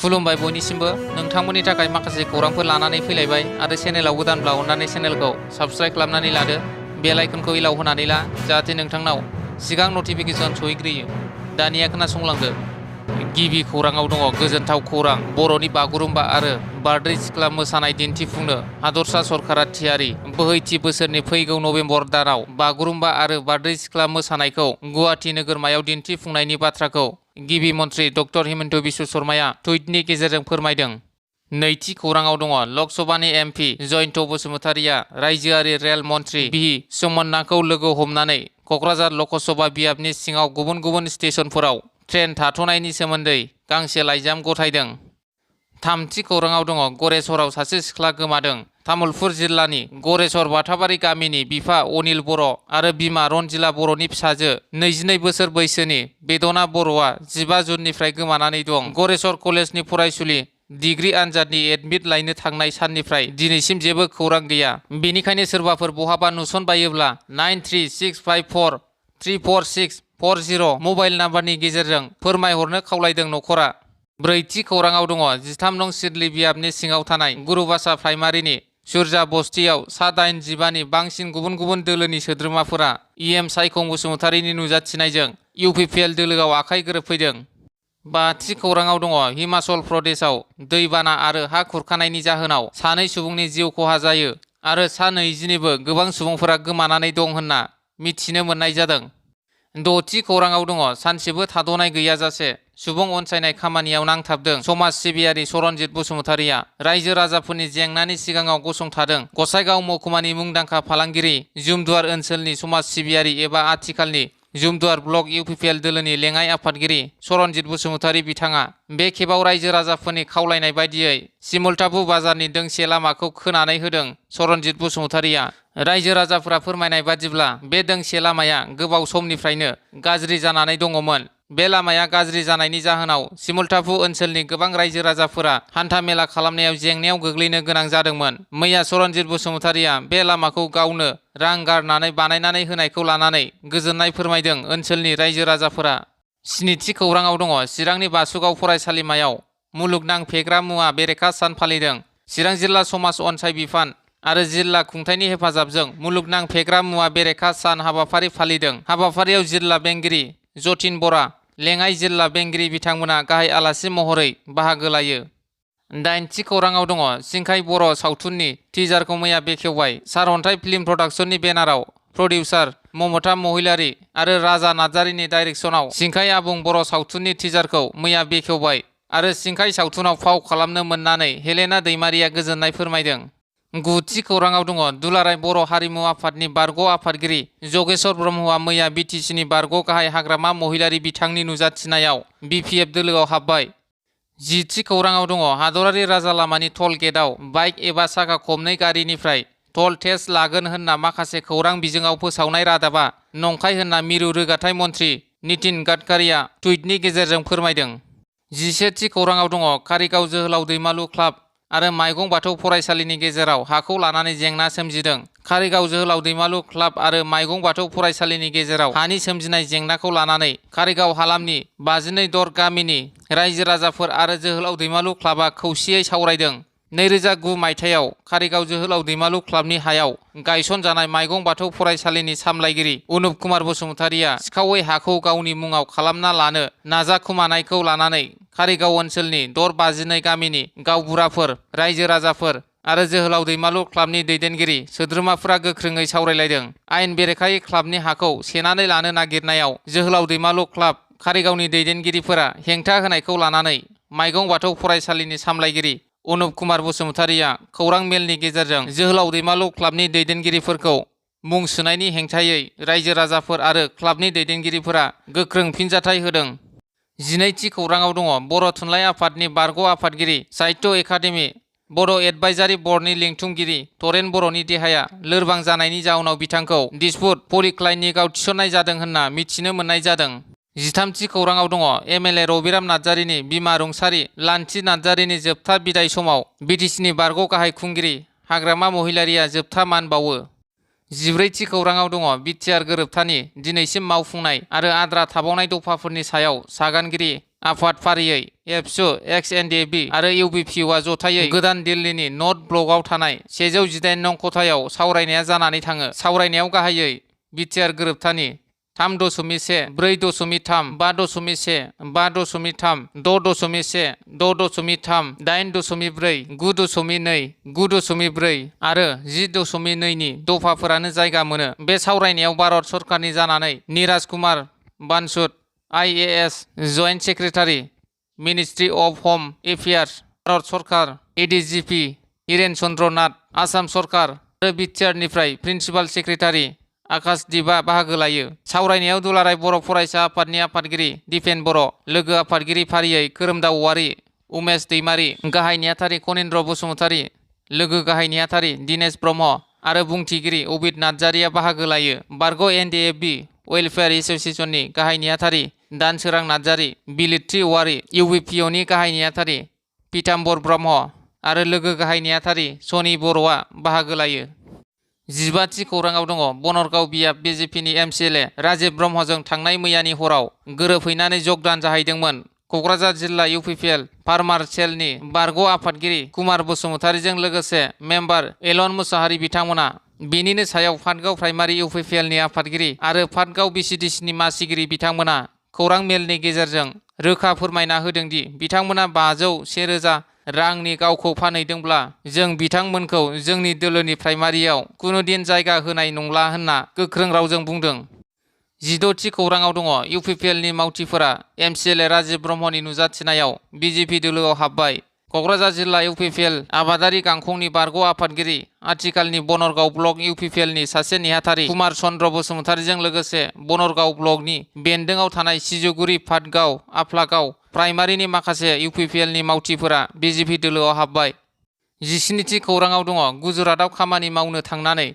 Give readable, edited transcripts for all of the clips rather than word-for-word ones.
खुलुमबाय बयनिसिमबो नोंथांमोननि थाखाय माखासे खौरांफोर लानानै फैलायबाय आरो चेनेलाव गोदानब्ला अननानै चेनेलखौ साबस्क्राइब खालामनानै लादो बेल आइकनखौ इलाव होनानै ला जाहाथे नोंथांनाव सिगां नटिफिकेसन सहैग्रोयो। दानिया खोनासंलांदो। गिबि खौराङाव दङ गोजोनथाव खौरां बर'नि बागुरुम्बा आरो बारदै सिख्ला मोसानाय दिन्थिफुंनो हादरसा सरकारा थियारि। बोहैथि बोसोरनि फैगौ नभेम्बर दानाव बागुरुम्बा आरो बारदै सिख्ला मोसानायखौ गुवाहाटि नोगोरमायाव दिन्थिफुंनायनि बाथ्राखौ गिबि मन्थ्रि डक्टर हिमन्त बिश्व शर्माया टुइटनि गेजेरजों फोरमायदों। नैथि खौराङाव दङ लकसभानि एमपि जयन्त बसुमतारिया रायजोआरि रेल मन्थ्रि भि सोमन्नाखौ लोगो हमनानै कक्राझार लकसभा बियाबनि सिङाव गुबुन गुबुन स्टेशनफोराव ट्रेन थाथ'नायनि सोमोन्दै गांसे लाइजाम गथायदों। थामथि खौराङाव दङ गरेसराव सासे सिख्ला गोमादों। तामुलपुर जिल्लानि गरेसर बाथाबारि गामिनि बिफा अनिल बर' आरो बिमा रनजिला बर'नि फिसाजो 22 बोसोर बैसोनि बेदना बर'आ 15 जुननिफ्राय गोमानानै दं। गरेसर कलेजनि फरायसुलि डिग्री आनजादनि एडमिट लायनो थांनाय साननिफ्राय दिनैसिम जेबो खौरां गैया। बेनिखायनो सोरबाफोर बहाबा नुसनबायोब्ला 9365434640 मबाइल नाम्बारनि गेजेरजों फोरमायहरनो खावलायदों नखरा। ब्रैथि खौराङाव दङ 13 नं सिदली बियाबनि सिङाव थानाय गुरुबासा प्राइमारिनि सुरजा बस्तियाव सा 85नि बांसिन गुबुन गुबुन दोलोनि सोद्रोमाफोरा इएम सायखं बसुमतारिनि नुजाथिनायजों इउपिपिएल दोलोआव आखाइ गोरोबफैदों। बाथि खौराङाव दङ हिमाचल प्रदेशआव दैबाना आरो हा खुरखानायनि जाहोनाव 2 सुबुंनि जिउ खहा जायो आरो सा 20निबो गोबां सुबुंफोरा गोमानानै दं होनना मिथिनो मोननाय जादों। द'थि खौराङाव दङ सानसेबो थाद'नाय गैयाजासे सुबुं अनसायनाय खामानियाव नांथाबदों समाज सिबियारि सरनजित बसुमतारिया रायजो राजाफोरनि जेंनानि सिगाङाव गसंथादों। गसाइगाव महकुमानि मुंदांखा फालांगिरि जुमदुवार ओनसोलनि समाज सिबियारि एबा आथिखालनि जुमदुवार ब्लक इउपिपिएल दोलोनि लेङाइ आफादगिरि सरनजित बसुमतारि बिथाङा बे खेबाव रायजो राजाफोरनि खावलायनाय बायदियै सिमुलटाबु बाजारनि दोंसे लामाखौ खोनानै होदों। सरनजित बसुमतारिया रायजो राजाफोरा फोरमायनाय बादिब्ला बे दोंसे लामाया गोबाव समनिफ्रायनो गाज्रि जानानै दङमोन। बे लामाया गाज्रि जानायनि जाहोनाव सिमुलटाबु ओनसोलनि गोबां रायजो राजाफोरा हान्था मेला खालामनायाव जेंनायाव गोग्लैनो गोनां जादोंमोन। मैया सरनजित बसुमतारिया बे लामाखौ गावनो रां गारनानै बानायनानै होनायखौ लानानै गोजोननाय फोरमायदों ओनसोलनि रायजो राजाफोरा। स्निथि खौराङाव दङ चिरांनि बासुगाव फरायसालिमायाव मुलुगनां फेग्रा मुवा बेरेखा सान फालिदों। चिरां जिल्ला समाज अनसाय बिफान आरो जिल्ला खुंथायनि हेफाजाबजों मुलुगनां फेग्रा मुवा बेरेखा सान हाबाफारि फालिदों। हाबाफारियाव जिल्ला बेंगिरि जतिन बरा लेङाइ जिल्ला बेंगिरि बिथांमोना गाहाय आलासि महरै बाहागो लायो। दाइनथि खौराङाव दङ सिंखाय बर' सावथुननि टिजारखौ मैया बेखेवबाय। सारअन्थाइ फिल्म प्रडाक्शननि बेनाराव प्रडिउसार ममता महिलारी आरो राजा नार्जारिनि डाइरेक्शनाव सिंखाय आबुं बर' सावथुननि टिजारखौ मैया बेखेवबाय आरो सिंखाय सावथुनाव फाव खालामनो मोननानै हेलेना दैमारिया गोजोननाय फोरमायदों। गुथि खौराङाव दङ दुलाराय बर' हारिमु आफादनि बारग' आफादगिरि जगेश्वर ब्रह्मआ मैया बिटिसिनि बारग' गाहाय हाग्रामा महिलारी बिथांनि नुजाथिनायाव बिपिएफ दोलोआव हाबबाय। जिथि खौराङाव दङ हादरारि राजा लामानि टल गेटआव बाइक एबा साखा खबनै गारिनिफ्राय टल टेक्स लागोन होनना माखासे खौरां बिजोङाव फोसावनाय रादाबा नंखाय होनना मिरु रोगाथाइ मन्थ्रि नितिन गाडकारिया टुइटनि गेजेरजों फोरमायदों। 11थि खौराङाव दङ कारिगाव जोहोलाव दैमालु क्लाब आरो माइगं बाथौ फरायसालिनि गेजेराव हाखौ लानानै जेंना सोमजिदों। कारिगाव जोहोलाव दैमालु क्लाब आरो माइगं बाथौ फरायसालिनि गेजेराव हानि सोमजिनाय जेंनाखौ लानानै कारिगाव हालामनि 52 दर गामिनि रायजो राजाफोर आरो जोहोलाव दैमालु क्लाबा खौसेयै सावरायदों। 2009 मायथाइयाव कारिगाव जोहोलाव दैमालु क्लाबनि हायाव गायसनजानाय माइगं बाथौ फरायसालिनि सामलायगिरि अनुप कुमार बसुमतारिया सिखावै हाखौ गावनि मुङाव खालामना लानो नाजाखुमानायखौ लानानै कारिगाव ओनसोलनि दर 52 गामिनि गावबुराफोर रायजो राजाफोर आरो जोहोलाव दैमालु क्लाबनि दैदेनगिरि सोद्रोमाफोरा गोख्रोङै सावरायलायदों। आयेन बेरेखायै क्लाबनि हाखौ सेनानै लानो नागिरनायाव जोहोलाव दैमालु क्लाब कारिगावनि दैदेनगिरिफोरा हेंथा होनायखौ लानानै माइगं बाथौ फरायसालिनि सामलायगिरि अनुप कुमार बसुमतारिया खौरां मेलनि गेजेरजों जोहोलाव दैमालु क्लाबनि दैदेनगिरिफोरखौ मुं सोनायनि हेंथायै रायजो राजाफोर आरो क्लाबनि दैदेनगिरिफोरा गोख्रों फिनजाथाय होदों। 12थि खौराङाव दङ बर' थुनलाइ आफादनि बारग' आफादगिरि साहित्य एकाडेमि बर' एडभाइजारि बर्डनि लिंथुमगिरि तरेन बर'नि देहाया लोरबां जानायनि जाउनाव बिथांखौ दिसपुर पलिक्लिनिकआव थिसननाय जादों होनना मिथिनो मोननाय जादों। 13थि खौराङाव दङ एमएलए रबिराम नार्जारिनि बिमा रुंसारि लान्थि नार्जारिनि जोबथा बिदाय समाव बिटिसिनि बारग' गाहाय खुंगिरि हाग्रामा महिलारीया जोबथा मान बावो। 14थि खौराङाव दङ बिटिआर गोरोबथानि दिनैसिम मावफुंनाय आरो आद्रा थाबावनाय दफाफोरनि सायाव सागानगिरि आफाद फारियै एबसु, XNDP आरो UBPUआ जथायै गोदान दिल्लीनि नर्थ ब्लकआव थानाय 118 नं खथायाव सावरायनाया जानानै थाङो। सावरायनायाव गाहायै बिटिआर गोरोबथानि 3.1, 4.3, 5.1, 5.3, 6.1, 6.3, 8.4, 9.2, 9.4 आरो 10.2 नि दफाफोरानो जायगा मोनो। बे सावरायनायाव भारत सरकारनि जानानै Neeraj Kumar Bansod, IAS, joint secretary, ministry of home affairs, Bharat सरकार, ADGP हिरेन चन्द्र नाथ, आसाम सरकार आरो बिटिआरनिफ्राय प्रिन्सिपाल सेक्रेटारि आकाशदीपआ बाहागो लायो। सावरायनायाव दुलाराय बर' फरायसा आफादनि आफादगिरि दिपेन बर', लोगो आफादगिरि फारियै खोरोमदाव औवारी, उमेश दैमारी, गाहाय नेहाथारि खनीन्द्र बसुमतारी, लोगो गाहाय नेहाथारि दिनेश ब्रह्म आरो बुंथिगिरि अबिद नार्जारिया बाहागो लायो। बारग' NDFB वेलफेयार एस'सिएशननि गाहाय नेहाथारि दानसोरां नार्जारि, बिलिट्रि औवारी, UBPUनि गाहाय नेहाथारि पीताम्बर ब्रह्म आरो लोगो गाहाय नेहाथारि सनी बर'आ बाहागो लायो। 15थि खौराङाव दङ बनरगाव बियाब BJPनि MCLA राजीव ब्रह्मजों थांनाय मैयानि हराव गोरोबहैनानै जगदान जाहैदोंमोन। क'क्राझार जिल्ला UPPL फार्मार सेलनि बारग' आफादगिरि कुमार बसुमतारीजों लोगोसे मेम्बार एलन मुसाहारि बिथांमोना बेनिनो सायाव फाटगाव प्राइमारि UPPLनि आफादगिरि आरो फाटगाव BCDCनि मासिगिरि बिथांमोना खौरां मेलनि गेजेरजों रोखा फोरमायना होदोंदि बिथांमोना 500-1000 रांनि गावखौ फानहैदोंब्ला जों बिथांमोनखौ जोंनि दोलोनि प्राइमारियाव कुनुदिन जायगा होनाय नंला होनना गोख्रों रावजों बुंदों। 16थि खौराङाव दङ UPPLनि मावथिफोरा MCLA राजीव ब्रह्मनि नुजाथिनायाव BJP दोलोआव हाबबाय। क'क्राझार जिल्ला UPPL आबादारि गांखंनि बारग' आफादगिरि आथिखालनि बनरगाव ब्लक UPPLनि सासे नेहाथारि कुमार चन्द्र बसुमतारीजों लोगोसे बनरगाव ब्लकनि बेन्दोंआव थानाय सिजुगुरि फाटगाव आफ्लागाव प्राइमारिनि माखासे UPPLनि मावथिफोरा BJP दोलोआव हाबबाय। 17थि खौराङाव दङ गुजरातआव खामानि मावनो थांनानै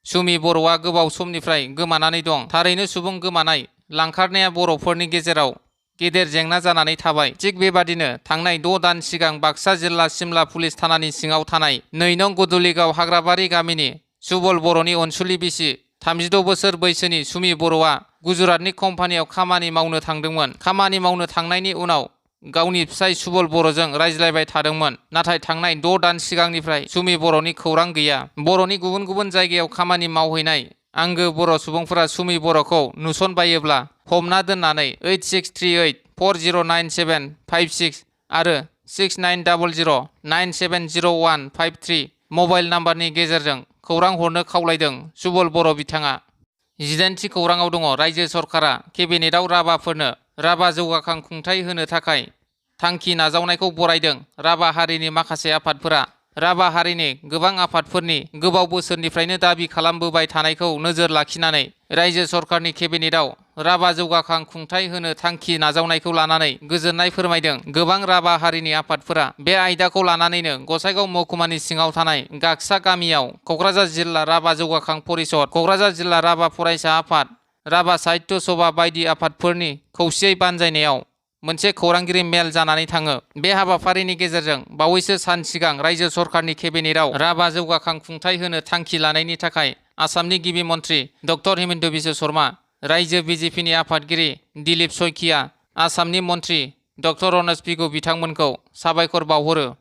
सुमि बर'आ गोबाव समनिफ्राय गोमानानै दं। थारैनो सुबुं गोमानाय लांखारनाया बर'फोरनि गेजेराव गेदेर जेंना जानानै थाबाय। थिग बेबादिनो थांनाय 6 दान सिगां बाक्सा जिल्ला सिमला पुलिस थानानि सिङाव थानाय 2 नं गुदुलिगाव हाग्राबारि गामिनि सुबल बर'नि अनसुलि बिसि 36 बोसोर बैसोनि सुमि बर'आ गुजरातनि कम्पानियाव खामानि मावनो थांदोंमोन। खामानि मावनो थांनायनि उनाव गावनि फिसाय सुबल बर'जों रायज्लायबाय थादोंमोन। नाथाय थांनाय 6 दान सिगांनिफ्राय सुमि बर'नि खौरां गैया। बर'नि गुबुन गुबुन जायगायाव खामानि मावहैनाय आंगो बर' सुबुंफोरा सुमि बर'खौ नुसनबायोब्ला हमना दोननानै 8638409756 आरो 6900970153 मबाइल नाम्बारनि गेजेरजों खौरां हरनो खावलायदों सुबल बर' बिथाङा। 18थि खौराङाव दङ रायजो सरकारा केबिनेटआव राभाफोरनो राभा जौगाखां खुंथाय होनो थाखाय थांखि नाजावनायखौ बरायदों। राभा हारिनि माखासे आफादफोरा राभा हारिनि गोबां आफादफोरनि गोबाव बोसोरनिफ्रायनो दाबि खालामबोबाय थानायखौ नोजोर लाखिनानै रायजो सरकारनि केबिनेटआव राभा जौगाखां खुंथाय होनो थांखि नाजावनायखौ लानानै गोजोननाय फोरमायदों। गोबां राभा हारिनि आफादफोरा बे आयदाखौ लानानैनो गसाइगाव महकुमानि सिङाव थानाय गागसा गामियाव क'क्राझार जिल्ला राभा जौगाखां परिषद, क'क्राझार जिल्ला राभा फरायसा आफाद, राभा साहित्य सभा बायदि आफादफोरनि खौसेयै बानजायनायाव मोनसे खौरांगिरि मेल जानानै थाङो। बे हाबाफारिनि गेजेरजों बावैसो सान सिगां रायजो सरकारनि केबिनेटआव राभा जौगाखां खुंथाय होनो थांखि लानायनि थाखाय आसामनि गिबि मन्त्रि डक्टर हिमन्त बिश्व शर्मा, रायजो BJPनि आफादगिरि दिलीप शइकिया, आसामनि मन्त्रि डक्टर रनज पेगु बिथांमोनखौ साबायखर बावहरो।